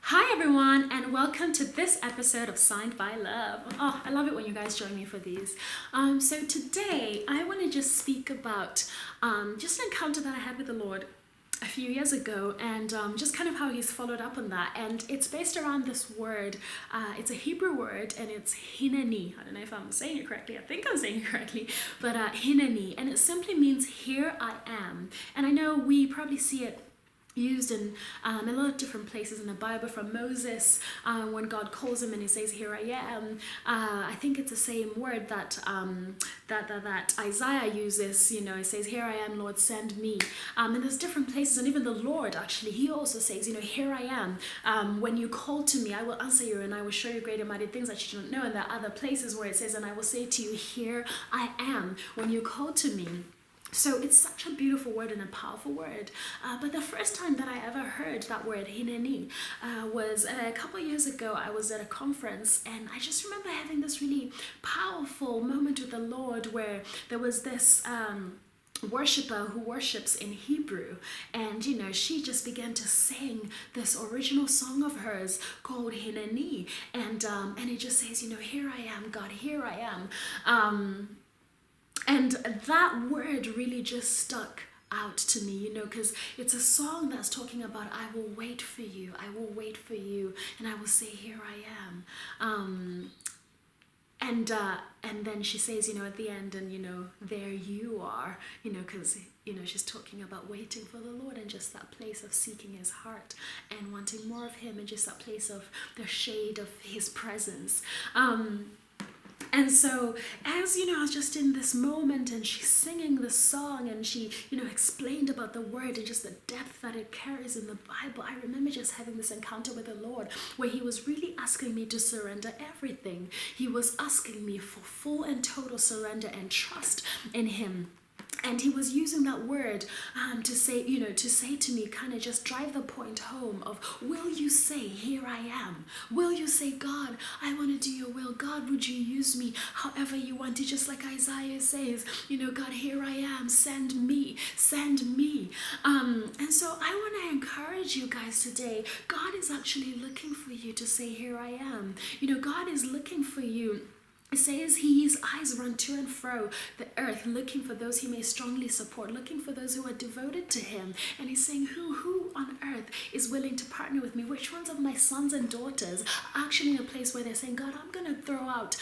Hi everyone, and welcome to this episode of Signed by Love. Oh, I love it when you guys join me for these. So today I want to just speak about just an encounter that I had with the Lord a few years ago, and just kind of how he's followed up on that. And it's based around this word. It's a Hebrew word, and it's Hineni. I don't know if I'm saying it correctly. I think I'm saying it correctly, but Hineni, and it simply means "here I am." And I know we probably see it used in a lot of different places in the Bible, from Moses when God calls him and he says, "Here I am." I think it's the same word that that Isaiah uses. You know, he says, "Here I am, Lord, send me." And there's different places, and even the Lord actually, he also says, you know, "Here I am. When you call to me, I will answer you, and I will show you great and mighty things that you don't know." And there are other places where it says, "And I will say to you, here I am, when you call to me." So it's such a beautiful word and a powerful word. But the first time that I ever heard that word, Hineni, was a couple of years ago. I was at a conference, and I just remember having this really powerful moment with the Lord where there was this worshiper who worships in Hebrew, and you know, she just began to sing this original song of hers called Hineni, and it just says, you know, "Here I am, God, here I am." And that word really just stuck out to me, you know, because it's a song that's talking about, "I will wait for you, I will wait for you, and I will say, here I am." And then she says, you know, at the end, "And you know, there you are," you know, because you know, she's talking about waiting for the Lord, and just that place of seeking his heart and wanting more of him, and just that place of the shade of his presence. And so, as you know, I was just in this moment, and she's singing the song, and she, you know, explained about the word and just the depth that it carries in the Bible. I remember just having this encounter with the Lord where he was really asking me to surrender everything. He was asking me for full and total surrender and trust in him. And he was using that word to say, you know, to say to me, kind of just drive the point home of, will you say, "Here I am"? Will you say, "God, I want to do your will. God, would you use me however you want to?" Just like Isaiah says, you know, "God, here I am, send me, send me." And so I want to encourage you guys today. God is actually looking for you to say, "Here I am." You know, God is looking for you. It says his eyes run to and fro the earth, looking for those he may strongly support, looking for those who are devoted to him. And he's saying, who on earth is willing to partner with me? Which ones of my sons and daughters are actually in a place where they're saying, "God, I'm going to throw out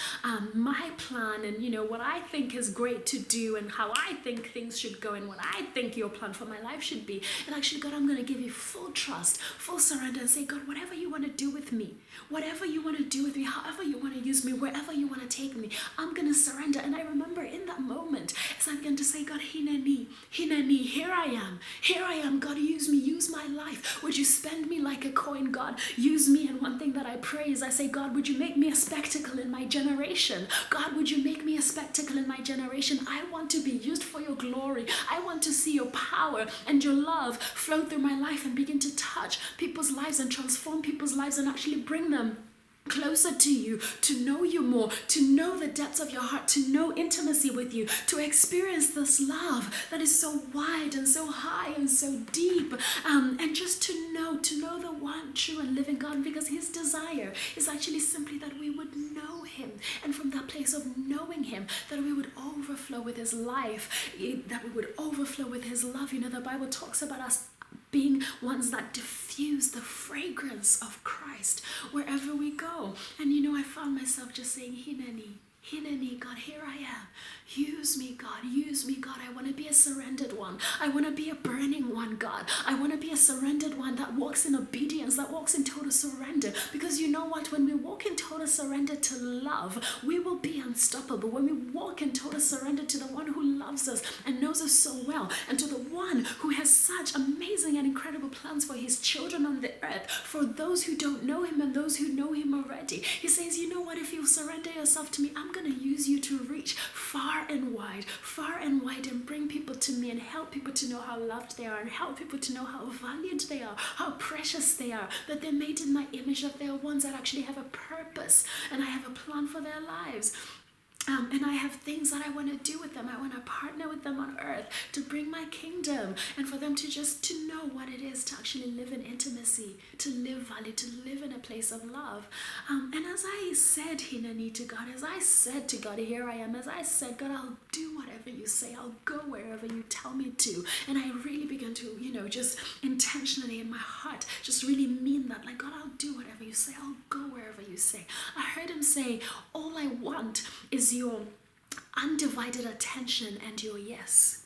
my plan, and you know, what I think is great to do, and how I think things should go, and what I think your plan for my life should be. And actually, God, I'm going to give you full trust, full surrender, and say, "God, whatever you want to do with me, whatever you want to do with me, however you want to use me, wherever you want to take me, I'm going to surrender." And I remember in that moment, as I began to say, "God, Hineni, Hineni, here I am, God, use me, use my life. Would you spend me like a coin, God, use me." And one thing that I pray is I say, "God, would you make me a spectacle in my generation? God, would you make me a spectacle in my generation? I want to be used for your glory. I want to see your power and your love flow through my life and begin to touch people's lives and transform people's lives and actually bring them closer to you, to know you more, to know the depths of your heart, to know intimacy with you, to experience this love that is so wide and so high and so deep, and just to know the one true and living God." Because his desire is actually simply that we would know him, and from that place of knowing him, that we would overflow with his life, that we would overflow with his love. You know, the Bible talks about us being ones that diffuse the fragrance of Christ wherever we go. And you know, I found myself just saying, "Hineni, Hineni, God, here I am. Use me, God, use me, God. I want to be a surrendered one. I want to be a burning one, God. I want to be a surrendered one that walks in obedience, that walks in total surrender." Because you know what? When we walk in total surrender to love, we will be unstoppable. When we walk in total surrender to the one who loves us and knows us so well, and to the one who has such amazing and incredible plans for his children on the earth, for those who don't know him and those who know him already. He says, "You know what? If you surrender yourself to me, I'm going to use you to reach far and wide, and bring people to me, and help people to know how loved they are, and help people to know how valued they are, how precious they are, that they're made in my image, that they're ones that actually have a purpose, and I have a plan for their lives. And I have things that I want to do with them. I want to partner with them on earth to bring my kingdom, and for them to just to know what it is to actually live in intimacy, to live value, to live in a place of love. And as I said, Hineni, to God, as I said to God, here I am, as I said, God, I'll do whatever you say, I'll go wherever you tell me to. And I really began to, just intentionally in my heart, just really mean that, like, God, I'll do whatever you say, I'll go wherever you say. I heard him say, all I want is your undivided attention and your yes.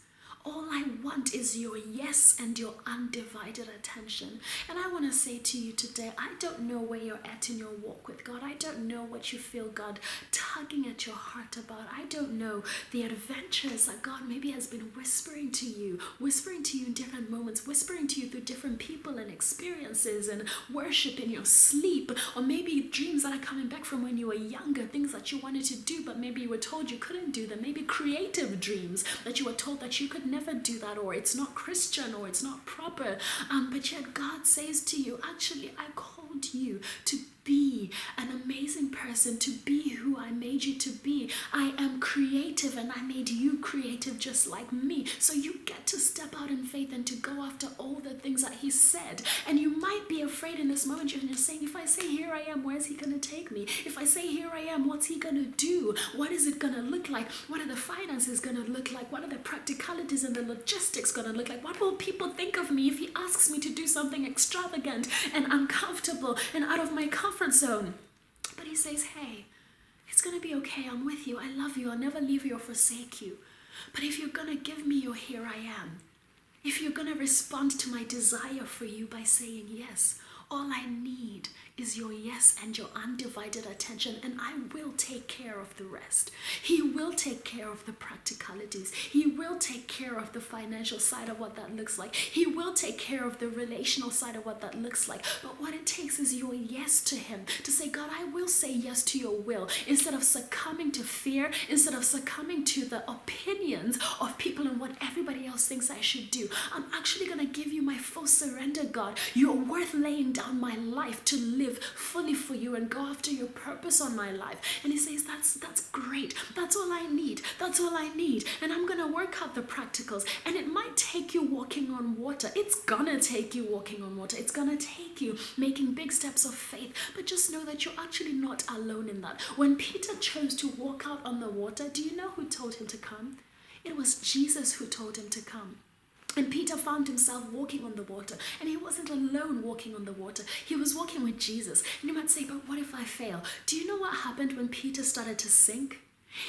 All I want is your yes and your undivided attention. And I want to say to you today, I don't know where you're at in your walk with God. I don't know what you feel God tugging at your heart about. I don't know the adventures that God maybe has been whispering to you in different moments, whispering to you through different people and experiences and worship in your sleep, or maybe dreams that are coming back from when you were younger, things that you wanted to do, but maybe you were told you couldn't do them. Maybe creative dreams that you were told that you could never do that, or it's not Christian, or it's not proper, but yet God says to you, actually, I called you to be an amazing person, to be who I made you to be. I am creative, and I made you creative just like me. So you get to step out in faith and to go after all the things that he said. And you might be afraid in this moment, and you're saying, if I say here I am, where's he going to take me? If I say here I am, what's he going to do? What is it going to look like? What are the finances going to look like? What are the practicalities and the logistics going to look like? What will people think of me if he asks me to do something extravagant and uncomfortable and out of my comfort zone? But he says, hey, it's going to be okay. I'm with you. I love you. I'll never leave you or forsake you. But if you're going to give me your here I am, if you're going to respond to my desire for you by saying yes, all I need is your yes and your undivided attention, and I will take care of the rest. He will take care of the practicalities. He will take care of the financial side of what that looks like. He will take care of the relational side of what that looks like. But what it takes is your yes to him, to say, God, I will say yes to your will, instead of succumbing to fear, instead of succumbing to the opinions of people and what everybody else thinks I should do. I'm actually going to give you my full surrender, God. You're worth laying down my life to live fully for you and go after your purpose on my life. And he says, that's great. That's all I need. That's all I need. And I'm going to work out the practicals. And it might take you walking on water. It's going to take you walking on water. It's going to take you making big steps of faith. But just know that you're actually not alone in that. When Peter chose to walk out on the water, do you know who told him to come? It was Jesus who told him to come. And Peter found himself walking on the water, and he wasn't alone walking on the water. He was walking with Jesus. And you might say, but what if I fail? Do you know what happened when Peter started to sink?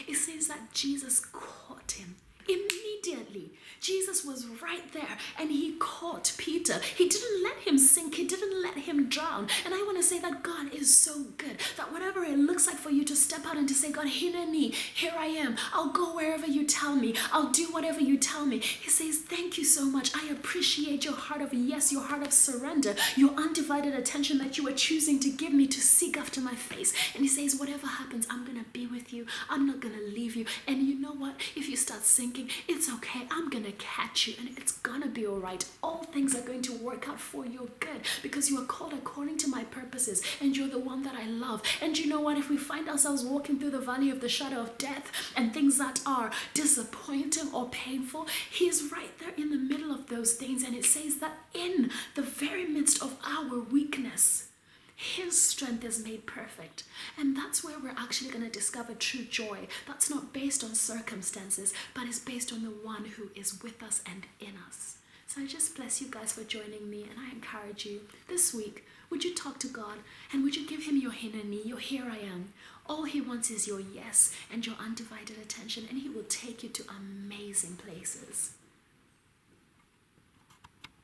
It says that Jesus caught him. Immediately, Jesus was right there, and he caught Peter. He didn't let him sink. He didn't let him drown. And I want to say that God is so good, that whatever it looks like for you to step out and to say, God, Hineni, here I am. I'll go wherever you tell me. I'll do whatever you tell me. He says, thank you so much. I appreciate your heart of yes, your heart of surrender, your undivided attention that you are choosing to give me, to seek after my face. And he says, whatever happens, I'm going to be with you. I'm not going to leave you. And you know what? If you start sinking, it's okay. I'm gonna catch you, and it's gonna be all right. All things are going to work out for your good, because you are called according to my purposes, and you're the one that I love. And you know what? If we find ourselves walking through the valley of the shadow of death and things that are disappointing or painful, he's right there in the middle of those things. And it says that in the very midst of our weakness, his strength is made perfect. And that's where we're actually going to discover true joy. That's not based on circumstances, but is based on the one who is with us and in us. So I just bless you guys for joining me, and I encourage you this week, would you talk to God, and would you give him your Hineni, your here I am. All he wants is your yes and your undivided attention, and he will take you to amazing places.